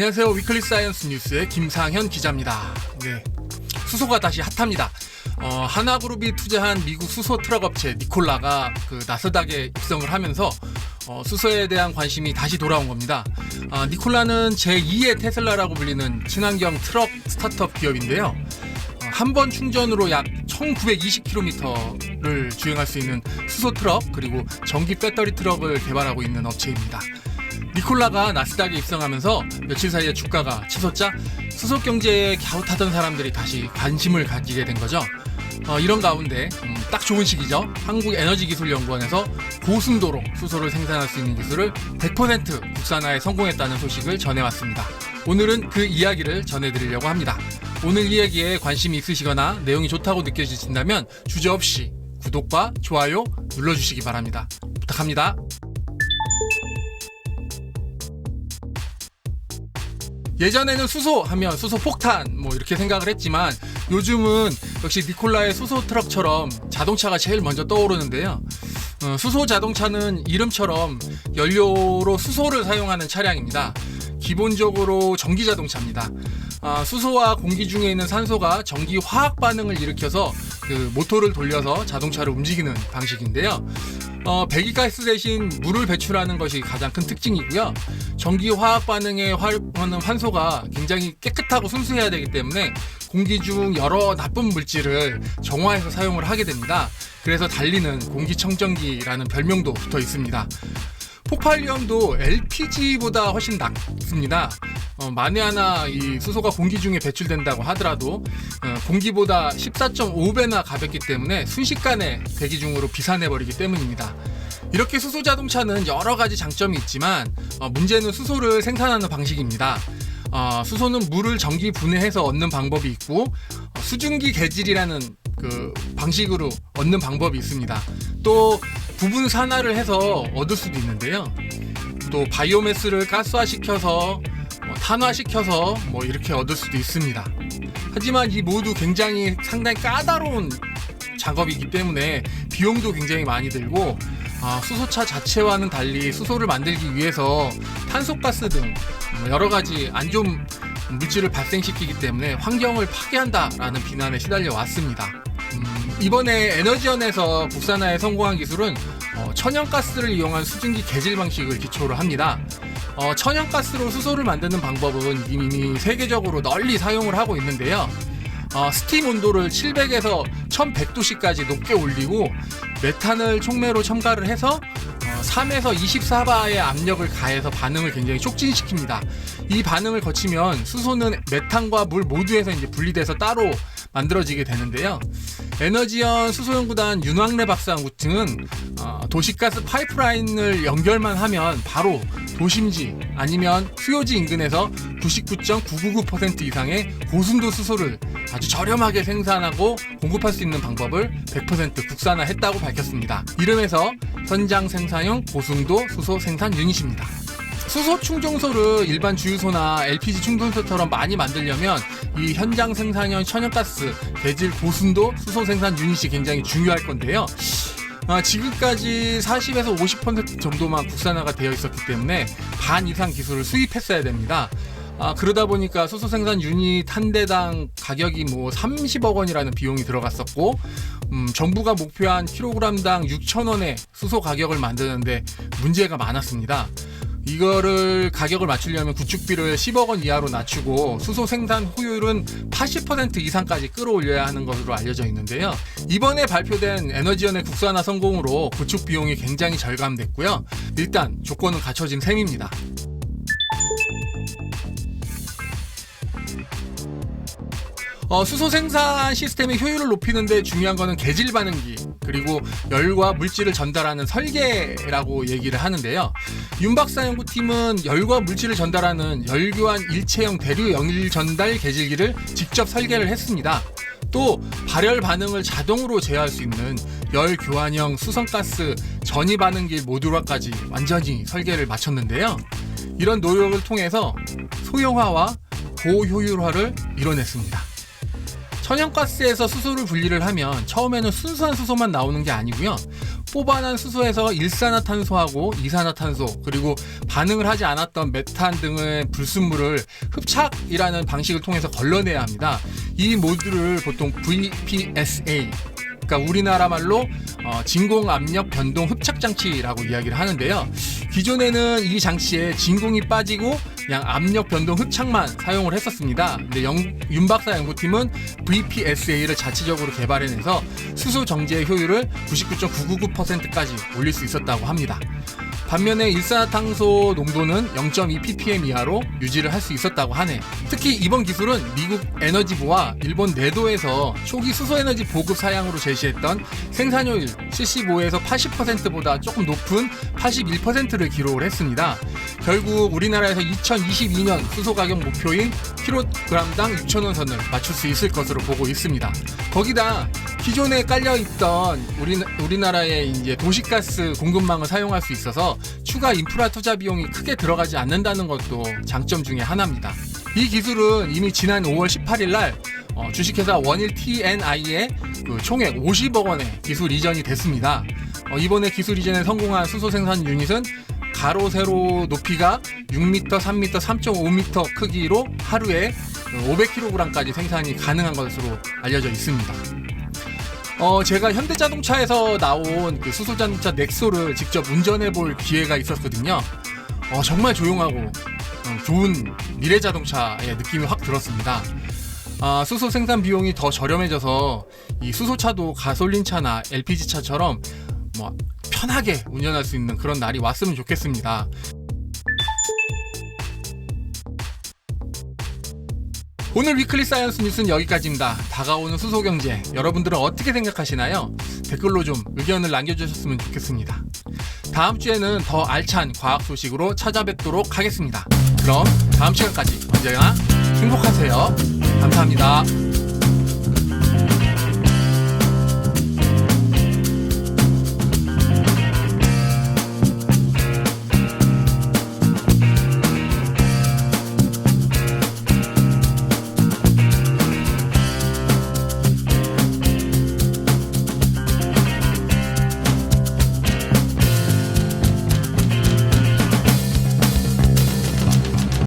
안녕하세요. 위클리 사이언스 뉴스의 김상현 기자입니다. 네, 수소가 다시 핫합니다. 하나그룹이 투자한 미국 수소 트럭 업체 니콜라가 나스닥에 입성을 하면서 수소에 대한 관심이 다시 돌아온 겁니다. 니콜라는 제2의 테슬라라고 불리는 친환경 트럭 스타트업 기업인데요. 한 번 충전으로 약 1920km를 주행할 수 있는 수소 트럭 그리고 전기 배터리 트럭을 개발하고 있는 업체입니다. 니콜라가 나스닥에 입성하면서 며칠 사이에 주가가 치솟자 수소 경제에 갸웃하던 사람들이 다시 관심을 가지게 된 거죠. 이런 가운데 딱 좋은 시기죠. 한국에너지기술연구원에서 고순도로 수소를 생산할 수 있는 기술을 100% 국산화에 성공했다는 소식을 전해왔습니다. 오늘은 그 이야기를 전해드리려고 합니다. 오늘 이야기에 관심이 있으시거나 내용이 좋다고 느껴지신다면 주저없이 구독과 좋아요 눌러주시기 바랍니다. 부탁합니다. 예전에는 수소 하면 수소 폭탄 이렇게 생각을 했지만 요즘은 역시 니콜라의 수소 트럭처럼 자동차가 제일 먼저 떠오르는데요. 수소 자동차는 이름처럼 연료로 수소를 사용하는 차량입니다. 기본적으로 전기 자동차입니다. 수소와 공기 중에 있는 산소가 전기 화학 반응을 일으켜서 모터를 돌려서 자동차를 움직이는 방식인데요. 배기가스 대신 물을 배출하는 것이 가장 큰 특징이고요. 전기 화학 반응에 활용하는 환소가 굉장히 깨끗하고 순수해야 되기 때문에 공기 중 여러 나쁜 물질을 정화해서 사용을 하게 됩니다. 그래서 달리는 공기청정기라는 별명도 붙어 있습니다. 폭발 위험도 LPG보다 훨씬 낮습니다. 만에 하나 이 수소가 공기 중에 배출된다고 하더라도 공기보다 14.5배나 가볍기 때문에 순식간에 대기 중으로 비산해버리기 때문입니다. 이렇게 수소 자동차는 여러 가지 장점이 있지만 문제는 수소를 생산하는 방식입니다. 수소는 물을 전기 분해해서 얻는 방법이 있고 수증기 개질이라는 방식으로 얻는 방법이 있습니다. 또 부분 산화를 해서 얻을 수도 있는데요. 또 바이오매스를 가스화시켜서 탄화시켜서 이렇게 얻을 수도 있습니다. 하지만 이 모두 굉장히 상당히 까다로운 작업이기 때문에 비용도 굉장히 많이 들고 수소차 자체와는 달리 수소를 만들기 위해서 탄소가스 등 여러 가지 안 좋은 물질을 발생시키기 때문에 환경을 파괴한다라는 비난에 시달려 왔습니다. 이번에 에너지원에서 국산화에 성공한 기술은 천연가스를 이용한 수증기 개질 방식을 기초로 합니다. 천연가스로 수소를 만드는 방법은 이미 세계적으로 널리 사용을 하고 있는데요. 스팀 온도를 700에서 1100도씨까지 높게 올리고 메탄을 촉매로 첨가를 해서 3에서 24바의 압력을 가해서 반응을 굉장히 촉진시킵니다. 이 반응을 거치면 수소는 메탄과 물 모두에서 분리돼서 따로 만들어지게 되는데요. 에너지원 수소연구단 윤왕래 박사랑 같은 도시가스 파이프라인을 연결만 하면 바로 도심지 아니면 수요지 인근에서 99.999% 이상의 고순도 수소를 아주 저렴하게 생산하고 공급할 수 있는 방법을 100% 국산화했다고 밝혔습니다. 이름에서 현장 생산형 고순도 수소 생산 유닛입니다. 수소 충전소를 일반 주유소나 LPG 충전소처럼 많이 만들려면 이 현장 생산형 천연가스 개질 고순도 수소 생산 유닛이 굉장히 중요할 건데요. 지금까지 40에서 50% 정도만 국산화가 되어 있었기 때문에 반 이상 기술을 수입했어야 됩니다. 그러다 보니까 수소 생산 유닛 한 대당 가격이 30억 원이라는 비용이 들어갔었고 정부가 목표한 킬로그램당 6,000원의 수소 가격을 만드는데 문제가 많았습니다. 이거를 가격을 맞추려면 구축비를 10억 원 이하로 낮추고 수소 생산 효율은 80% 이상까지 끌어올려야 하는 것으로 알려져 있는데요. 이번에 발표된 에너지원의 국산화 성공으로 구축 비용이 굉장히 절감됐고요. 일단 조건은 갖춰진 셈입니다. 수소 생산 시스템의 효율을 높이는 데 중요한 거는 개질 반응기 그리고 열과 물질을 전달하는 설계라고 얘기를 하는데요. 윤 박사 연구팀은 열과 물질을 전달하는 열교환 일체형 대류 열 전달 개질기를 직접 설계를 했습니다. 또 발열 반응을 자동으로 제어할 수 있는 열 교환형 수성가스 전이 반응기 모듈화까지 완전히 설계를 마쳤는데요. 이런 노력을 통해서 소형화와 고효율화를 이뤄냈습니다. 천연가스에서 수소를 분리를 하면 처음에는 순수한 수소만 나오는 게 아니고요. 뽑아낸 수소에서 일산화탄소하고 이산화탄소 그리고 반응을 하지 않았던 메탄 등의 불순물을 흡착이라는 방식을 통해서 걸러내야 합니다. 이 모듈을 보통 VPSA, 그러니까 우리나라 말로 진공압력 변동 흡착 장치라고 이야기를 하는데요. 기존에는 이 장치에 진공이 빠지고 그냥 압력 변동 흡착만 사용을 했었습니다. 근데 윤 박사 연구팀은 VPSA를 자체적으로 개발해내서 수소 정제의 효율을 99.999%까지 올릴 수 있었다고 합니다. 반면에 일산화탄소 농도는 0.2 ppm 이하로 유지를 할 수 있었다고 하네. 특히 이번 기술은 미국 에너지부와 일본 내도에서 초기 수소에너지 보급 사양으로 제시했던 생산효율 75에서 80%보다 조금 높은 81%를 기록을 했습니다. 결국 우리나라에서 2022년 수소 가격 목표인 kg당 6,000원 선을 맞출 수 있을 것으로 보고 있습니다. 거기다 기존에 깔려있던 우리나라의 이제 도시가스 공급망을 사용할 수 있어서 추가 인프라 투자 비용이 크게 들어가지 않는다는 것도 장점 중에 하나입니다. 이 기술은 이미 지난 5월 18일 날 주식회사 원일 TNI의 총액 50억 원의 기술 이전이 됐습니다. 이번에 기술 이전에 성공한 수소 생산 유닛은 가로 세로 높이가 6m, 3m, 3.5m 크기로 하루에 500kg까지 생산이 가능한 것으로 알려져 있습니다. 제가 현대자동차에서 나온 그 수소자동차 넥소를 직접 운전해 볼 기회가 있었거든요. 정말 조용하고 좋은 미래자동차의 느낌이 확 들었습니다. 수소 생산 비용이 더 저렴해져서 이 수소차도 가솔린차나 LPG차처럼 편하게 운전할 수 있는 그런 날이 왔으면 좋겠습니다. 오늘 위클리 사이언스 뉴스는 여기까지입니다. 다가오는 수소 경제, 여러분들은 어떻게 생각하시나요? 댓글로 좀 의견을 남겨주셨으면 좋겠습니다. 다음 주에는 더 알찬 과학 소식으로 찾아뵙도록 하겠습니다. 그럼 다음 시간까지 언제나 행복하세요. 감사합니다.